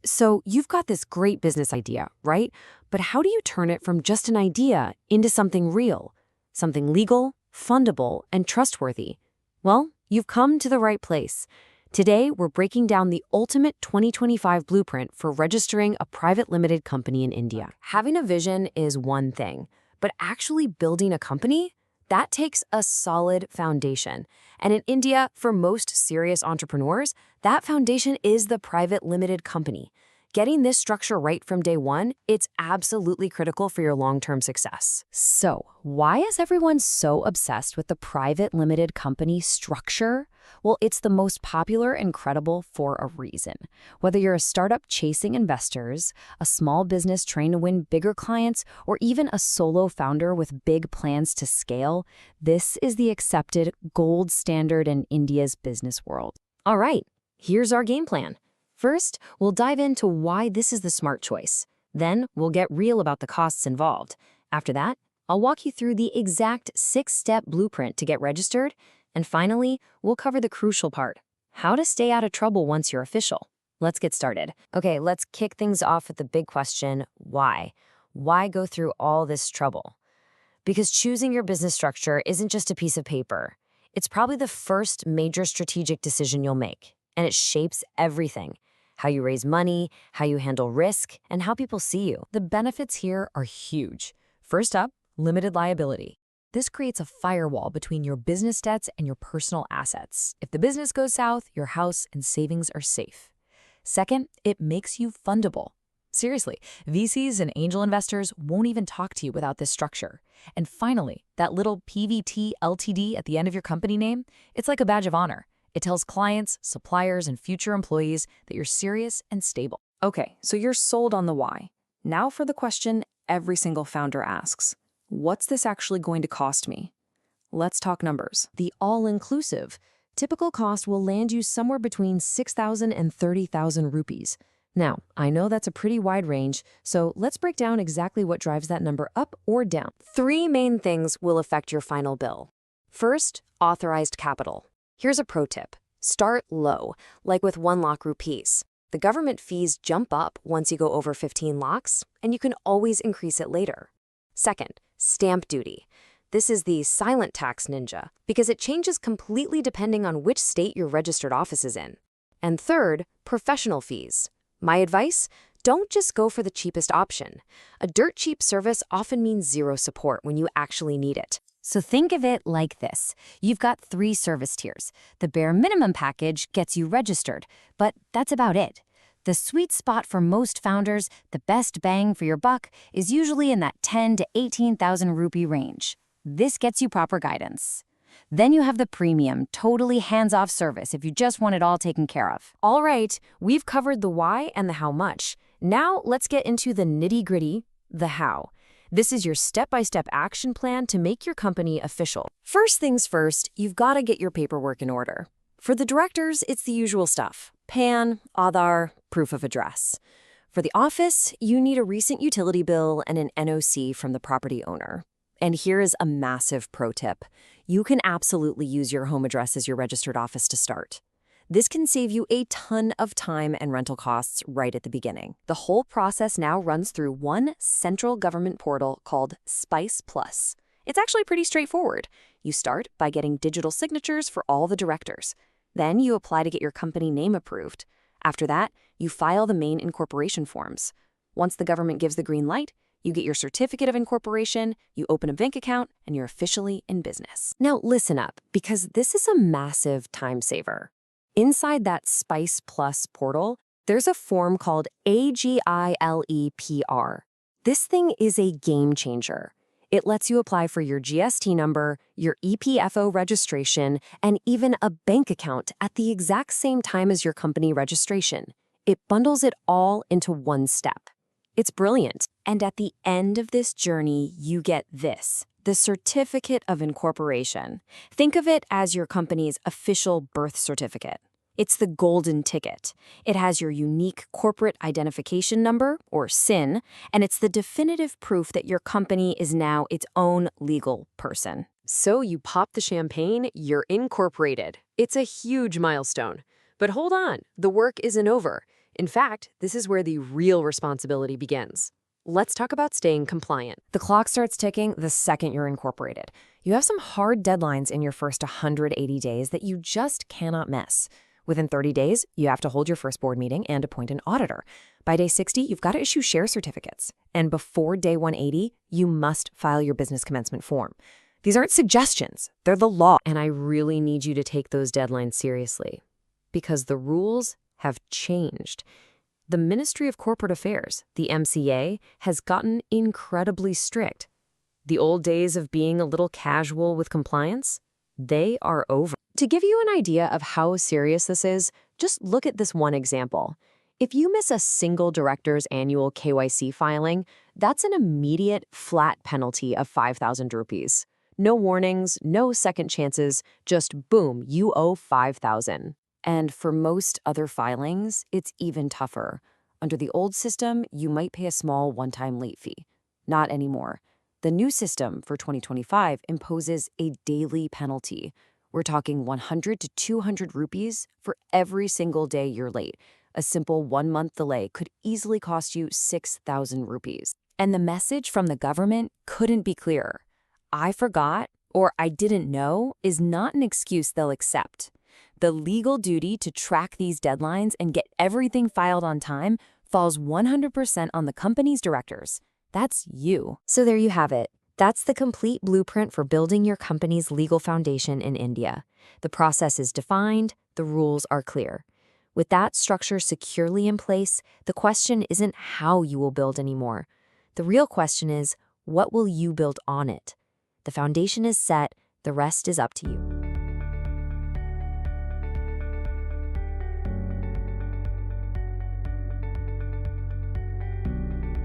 So you've got this great business idea, right? But how do you turn it from just an idea into something real, something legal, fundable, and trustworthy? Well, you've come to the right place. Today, we're breaking down the ultimate 2025 blueprint for registering a private limited company in India. Having a vision is one thing, but actually building a company? That takes a solid foundation. And in India, for most serious entrepreneurs, that foundation is the private limited company. Getting this structure right from day one, it's absolutely critical for your long-term success. So, why is everyone so obsessed with the private limited company structure? Well, it's the most popular and credible for a reason. Whether you're a startup chasing investors, a small business trying to win bigger clients, or even a solo founder with big plans to scale, this is the accepted gold standard in India's business world. All right, here's our game plan. First, we'll dive into why this is the smart choice. Then, we'll get real about the costs involved. After that, I'll walk you through the exact 6-step blueprint to get registered. And finally, we'll cover the crucial part, how to stay out of trouble once you're official. Let's get started. Okay, let's kick things off with the big question, why? Why go through all this trouble? Because choosing your business structure isn't just a piece of paper. It's probably the first major strategic decision you'll make, and it shapes everything. How you raise money, how you handle risk, and how people see you. The benefits here are huge. First up, limited liability. This creates a firewall between your business debts and your personal assets. If the business goes south, your house and savings are safe. Second, it makes you fundable. Seriously, VCs and angel investors won't even talk to you without this structure. And finally, that little PVT Ltd at the end of your company name, it's like a badge of honor. It tells clients, suppliers, and future employees that you're serious and stable. Okay, so you're sold on the why. Now for the question every single founder asks. What's this actually going to cost me? Let's talk numbers. The all-inclusive typical cost will land you somewhere between 6,000 and 30,000 rupees. Now, I know that's a pretty wide range, so let's break down exactly what drives that number up or down. 3 main things will affect your final bill. First, authorized capital. Here's a pro tip. Start low, like with 1 lakh rupees. The government fees jump up once you go over 15 lakhs, and you can always increase it later. Second, stamp duty. This is the silent tax ninja, because it changes completely depending on which state your registered office is in. And third, professional fees. My advice? Don't just go for the cheapest option. A dirt cheap service often means zero support when you actually need it. So think of it like this. You've got 3 service tiers. The bare minimum package gets you registered, but that's about it. The sweet spot for most founders, the best bang for your buck, is usually in that 10 to 18,000 rupee range. This gets you proper guidance. Then you have the premium, totally hands-off service if you just want it all taken care of. All right, we've covered the why and the how much. Now let's get into the nitty-gritty, the how. This is your step-by-step action plan to make your company official. First things first, you've got to get your paperwork in order. For the directors, it's the usual stuff. PAN, Aadhaar, proof of address. For the office, you need a recent utility bill and an NOC from the property owner. And here is a massive pro tip. You can absolutely use your home address as your registered office to start. This can save you a ton of time and rental costs right at the beginning. The whole process now runs through one central government portal called Spice Plus. It's actually pretty straightforward. You start by getting digital signatures for all the directors. Then you apply to get your company name approved. After that, you file the main incorporation forms. Once the government gives the green light, you get your certificate of incorporation, you open a bank account, and you're officially in business. Now listen up, because this is a massive time saver. Inside that Spice Plus portal, there's a form called AGILEPR. This thing is a game changer. It lets you apply for your GST number, your EPFO registration, and even a bank account at the exact same time as your company registration. It bundles it all into one step. It's brilliant. And at the end of this journey, you get this, the Certificate of Incorporation. Think of it as your company's official birth certificate. It's the golden ticket. It has your unique corporate identification number, or SIN, and it's the definitive proof that your company is now its own legal person. So you pop the champagne, you're incorporated. It's a huge milestone. But hold on, the work isn't over. In fact, this is where the real responsibility begins. Let's talk about staying compliant. The clock starts ticking the second you're incorporated. You have some hard deadlines in your first 180 days that you just cannot miss. Within 30 days, you have to hold your first board meeting and appoint an auditor. By day 60, you've got to issue share certificates. And before day 180, you must file your business commencement form. These aren't suggestions, they're the law. And I really need you to take those deadlines seriously, because the rules have changed. The Ministry of Corporate Affairs, the MCA, has gotten incredibly strict. The old days of being a little casual with compliance, they are over. To give you an idea of how serious this is, just look at this one example. If you miss a single director's annual KYC filing, that's an immediate flat penalty of 5,000 rupees. No warnings, no second chances, just boom, you owe 5,000. And for most other filings, it's even tougher. Under the old system, you might pay a small one-time late fee. Not anymore. The new system for 2025 imposes a daily penalty. We're talking 100 to 200 rupees for every single day you're late. A simple 1-month delay could easily cost you 6,000 rupees. And the message from the government couldn't be clearer. I forgot or I didn't know is not an excuse they'll accept. The legal duty to track these deadlines and get everything filed on time falls 100% on the company's directors. That's you. So there you have it. That's the complete blueprint for building your company's legal foundation in India. The process is defined, the rules are clear. With that structure securely in place, the question isn't how you will build anymore. The real question is, what will you build on it? The foundation is set, the rest is up to you.